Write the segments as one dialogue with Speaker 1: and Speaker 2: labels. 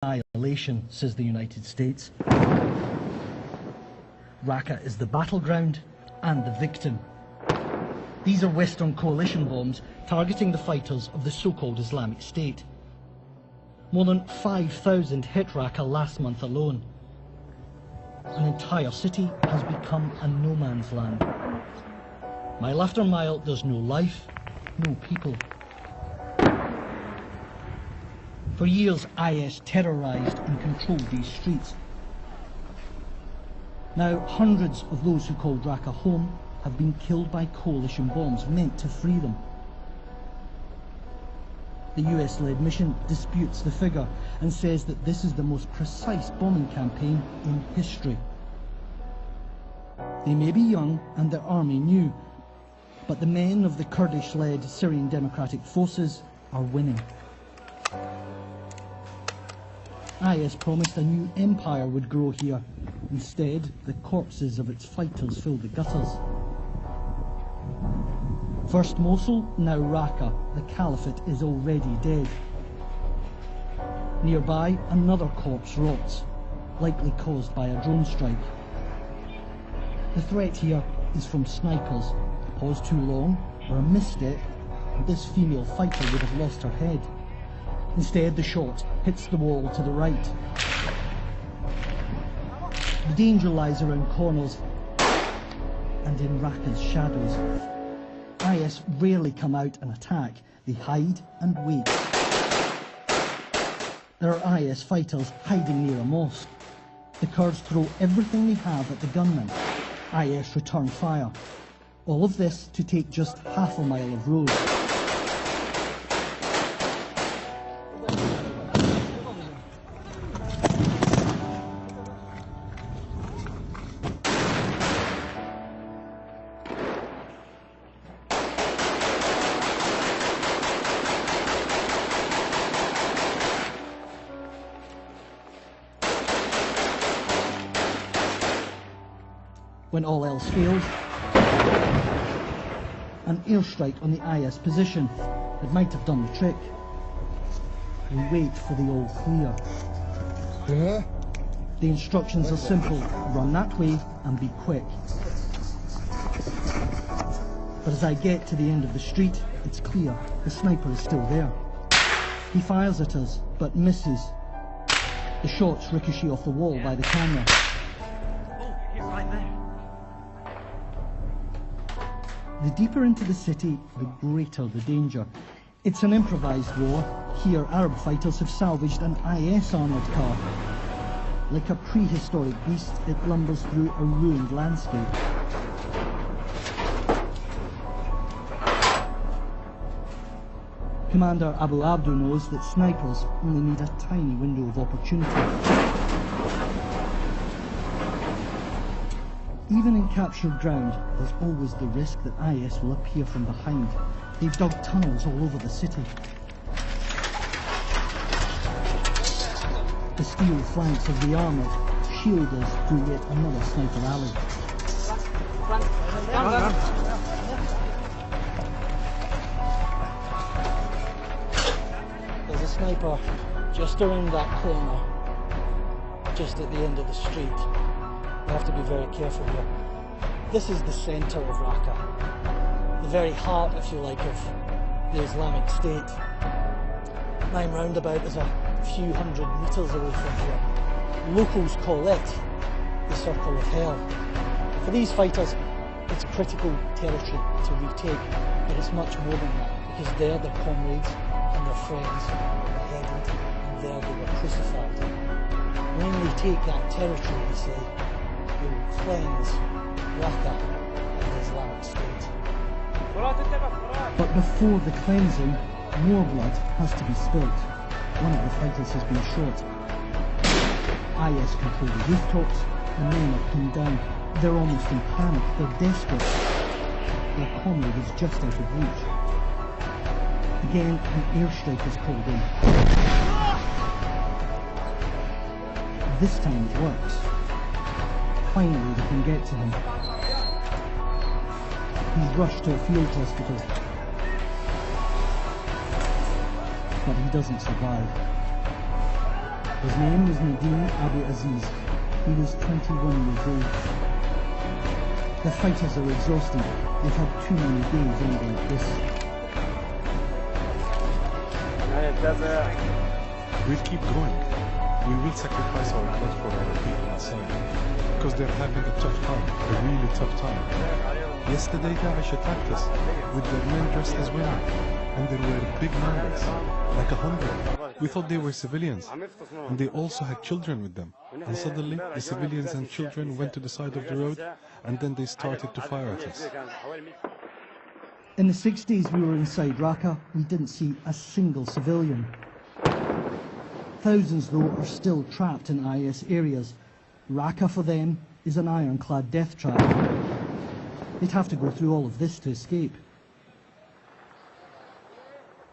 Speaker 1: annihilation, says the United States. Raqqa is the battleground and the victim. These are Western coalition bombs targeting the fighters of the so-called Islamic State. More than 5,000 hit Raqqa last month alone. An entire city has become a no man's land. Mile after mile, there's no life, no people. For years, IS terrorized and controlled these streets. Now, hundreds of those who called Raqqa home have been killed by coalition bombs meant to free them. The US-led mission disputes the figure and says that this is the most precise bombing campaign in history. They may be young and their army new, but the men of the Kurdish-led Syrian Democratic Forces are winning. IS promised a new empire would grow here. Instead, the corpses of its fighters fill the gutters. First Mosul, now Raqqa. The caliphate is already dead. Nearby, another corpse rots, likely caused by a drone strike. The threat here is from snipers. Pause too long, or a misstep, and this female fighter would have lost her head. Instead, the shot hits the wall to the right. The danger lies around corners and in Raqqa's shadows. IS rarely come out and attack. They hide and wait. There are IS fighters hiding near a mosque. The Kurds throw everything they have at the gunmen. IS return fire. All of this to take just half a mile of road. When all else fails, an airstrike on the IS position. It might have done the trick. We wait for the all clear.
Speaker 2: Yeah.
Speaker 1: The instructions are simple. Run that way and be quick. But as I get to the end of the street, it's clear. The sniper is still there. He fires at us, but misses. The shots ricochet off the wall by the camera.
Speaker 3: Oh, he's right there.
Speaker 1: The deeper into the city, the greater the danger. It's an improvised war. Here, Arab fighters have salvaged an IS armoured car. Like a prehistoric beast, it lumbers through a ruined landscape. Commander Abu Abdu knows that snipers only need a tiny window of opportunity. Even in captured ground, there's always the risk that IS will appear from behind. They've dug tunnels all over the city. The steel flanks of the armoured shield us through yet another sniper alley. There's a sniper just around that corner, just at the end of the street. You have to be very careful here. This is the centre of Raqqa, the very heart, if you like, of the Islamic State. Naim Roundabout is a few hundred metres away from here. Locals call it the Circle of Hell. For these fighters, it's critical territory to retake, but it's much more than that, because there their comrades and their friends were beheaded, and there they were crucified. When we take that territory, they say, we will cleanse Raqqa of the Islamic State. But before the cleansing, more blood has to be spilt. One of the fighters has been shot. IS control the rooftops, the men are pinned down. They're almost in panic, they're desperate. Their comrade is just out of reach. Again, an airstrike is called in. This time it works. Finally, they can get to him. He's rushed to a field hospital, but he doesn't survive. His name was Nadim Abu Aziz. He was 21 years old. The fighters are exhausted. They've had too many days ending like this.
Speaker 4: We'll keep going. We will sacrifice our blood for our people inside, because they're having a tough time, a really tough time. Yesterday Daesh attacked us with their men dressed as women, and there were big numbers, like 100. We thought they were civilians, and they also had children with them. And suddenly the civilians and children went to the side of the road, and then they started to fire at us.
Speaker 1: In the 6 days we were inside Raqqa, we didn't see a single civilian. Thousands, though, are still trapped in IS areas. Raqqa, for them, is an ironclad death trap. They'd have to go through all of this to escape.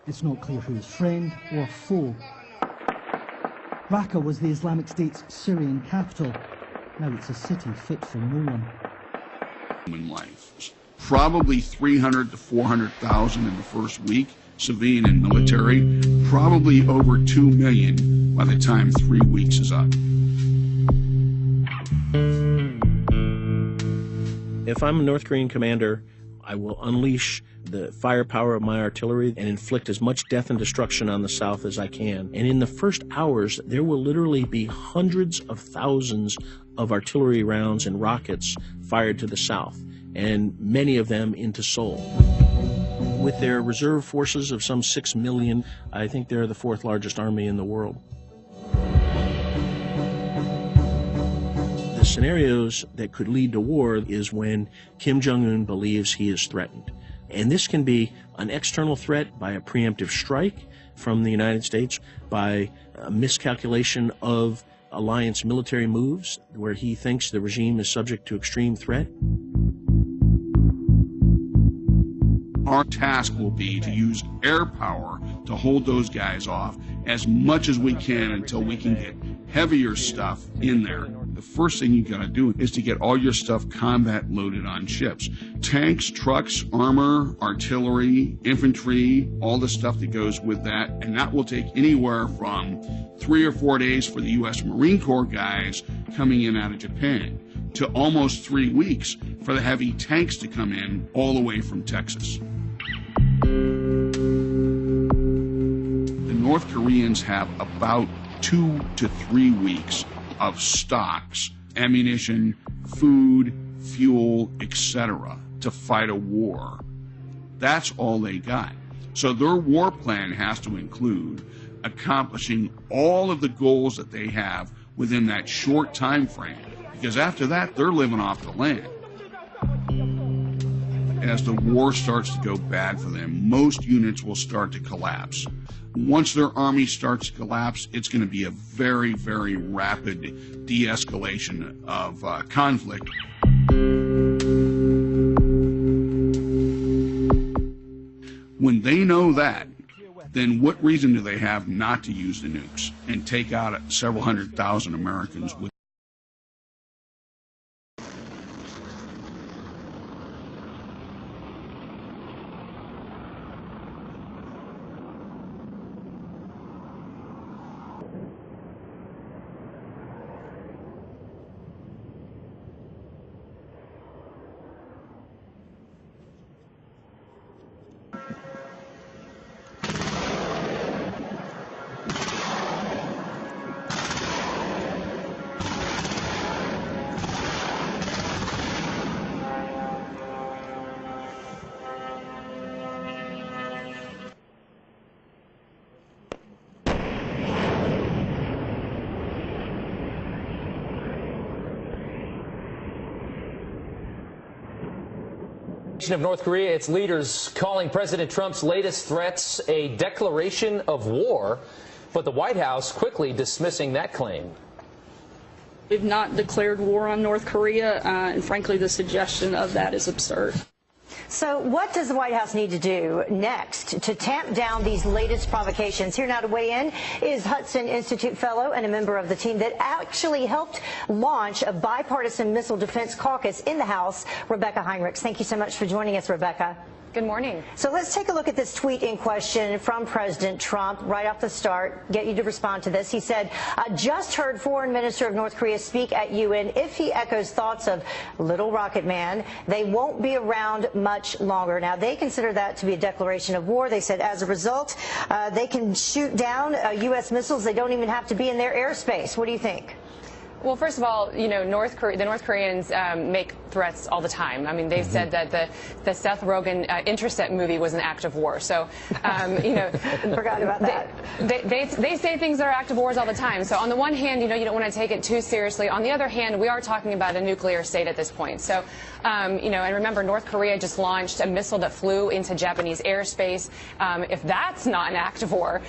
Speaker 1: It's not clear who is friend or foe. Raqqa was the Islamic State's Syrian capital. Now it's a city fit for no one.
Speaker 5: Human life. Probably 300 to 400,000 in the first week, civilian and military. Probably over 2 million by the time 3 weeks is up.
Speaker 6: If I'm a North Korean commander, I will unleash the firepower of my artillery and inflict as much death and destruction on the South as I can. And in the first hours, there will literally be hundreds of thousands of artillery rounds and rockets fired to the South, and many of them into Seoul. With their reserve forces of some 6 million, I think they're the fourth largest army in the world. The scenarios that could lead to war is when Kim Jong-un believes he is threatened. And this can be an external threat by a preemptive strike from the United States, by a miscalculation of alliance military moves where he thinks the regime is subject to extreme threat.
Speaker 5: Our task will be to use air power to hold those guys off as much as we can until we can get heavier stuff in there. The first thing you gotta do is to get all your stuff combat loaded on ships. Tanks, trucks, armor, artillery, infantry, all the stuff that goes with that. And that will take anywhere from 3 or 4 days for the U.S. Marine Corps guys coming in out of Japan to almost 3 weeks for the heavy tanks to come in all the way from Texas. The North Koreans have about 2 to 3 weeks of stocks, ammunition, food, fuel, etc., to fight a war. That's all they got. So their war plan has to include accomplishing all of the goals that they have within that short time frame, because after that, they're living off the land. As the war starts to go bad for them, most units will start to collapse. Once their army starts to collapse, it's going to be a very, very rapid de-escalation of conflict. When they know that, then what reason do they have not to use the nukes and take out several 100,000 Americans with
Speaker 7: Of North Korea, its leaders calling President Trump's latest threats a declaration of war, but the White House quickly dismissing that claim.
Speaker 8: We've not declared war on North Korea, and frankly, the suggestion of that is absurd.
Speaker 9: So what does the White House need to do next to tamp down these latest provocations? Here now to weigh in is Hudson Institute fellow and a member of the team that actually helped launch a bipartisan missile defense caucus in the House, Rebecca Heinrichs. Thank you so much for joining us, Rebecca.
Speaker 10: Good morning.
Speaker 9: So let's take a look at this tweet in question from President Trump right off the start. Get you to respond to this. He said, just heard Foreign Minister of North Korea speak at UN. If he echoes thoughts of Little Rocket Man, they won't be around much longer. Now, they consider that to be a declaration of war. They said as a result, they can shoot down U.S. missiles. They don't even have to be in their airspace. What do you think?
Speaker 10: Well, first of all, you know, the North Koreans make threats all the time. I mean, they've said that the Seth Rogen Intercept movie was an act of war. So, you know,
Speaker 9: forgot about that.
Speaker 10: They say things that are act of wars all the time. So, on the one hand, you know, you don't want to take it too seriously. On the other hand, we are talking about a nuclear state at this point. So, you know, and remember, North Korea just launched a missile that flew into Japanese airspace. If that's not an act of war,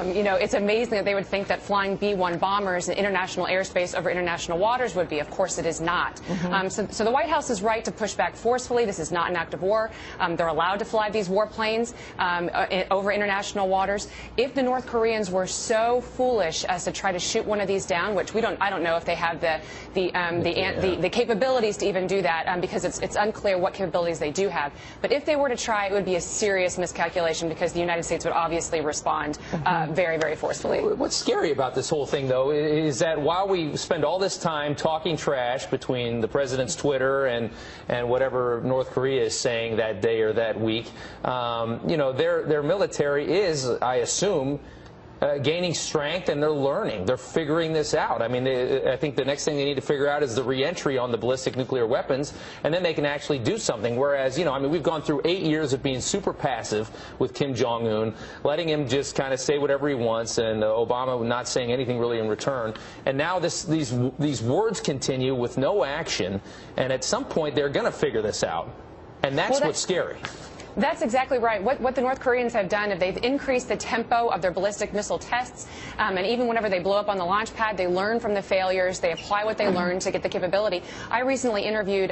Speaker 10: you know, it's amazing that they would think that flying B-1 bombers in international airspace over international waters would be. Of course, it is not. So the White House is right to push back forcefully. This is not an act of war. They're allowed to fly these warplanes over international waters. If the North Koreans were so foolish as to try to shoot one of these down, which I don't know if they have the capabilities to even do that, because it's unclear what capabilities they do have. But if they were to try, it would be a serious miscalculation, because the United States would obviously respond very, very forcefully.
Speaker 7: What's scary about this whole thing, though, is that while we spend all this time talking trash between the president's Twitter and whatever North Korea is saying that day or that week, you know, their military is, I assume, gaining strength, and they're learning. They're figuring this out. I mean, I think the next thing they need to figure out is the reentry on the ballistic nuclear weapons, and then they can actually do something. Whereas, you know, I mean, we've gone through 8 years of being super passive with Kim Jong-un, letting him just kind of say whatever he wants, and Obama not saying anything really in return. And now these words continue with no action, and at some point they're going to figure this out. And that's what's scary.
Speaker 10: That's exactly right. What the North Koreans have done is they've increased the tempo of their ballistic missile tests, and even whenever they blow up on the launch pad, they learn from the failures. They apply what they learn to get the capability. I recently interviewed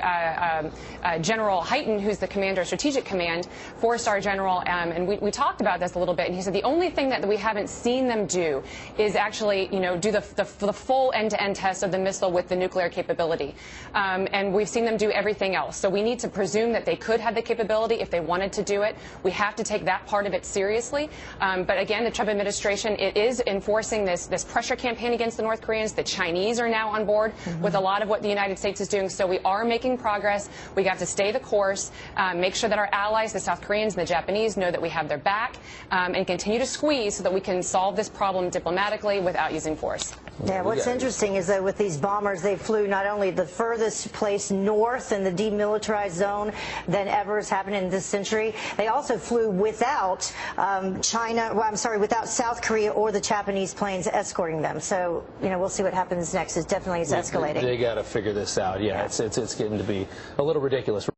Speaker 10: General Hyten, who's the commander of Strategic Command, 4-star general, and we talked about this a little bit, and he said the only thing that we haven't seen them do is actually, you know, do the full end-to-end test of the missile with the nuclear capability, and we've seen them do everything else. So we need to presume that they could have the capability if they wanted to do it. We have to take that part of it seriously. But again, the Trump administration, it is enforcing this pressure campaign against the North Koreans. The Chinese are now on board with a lot of what the United States is doing. So we are making progress. We have to stay the course, make sure that our allies, the South Koreans and the Japanese, know that we have their back, and continue to squeeze so that we can solve this problem diplomatically without using force.
Speaker 9: Yeah, what's interesting is that with these bombers, they flew not only the furthest place north in the demilitarized zone than ever has happened in this century, they also flew without without South Korea or the Japanese planes escorting them. So, you know, we'll see what happens next. It definitely is escalating.
Speaker 7: They got to figure this out. Yeah, it's getting to be a little ridiculous.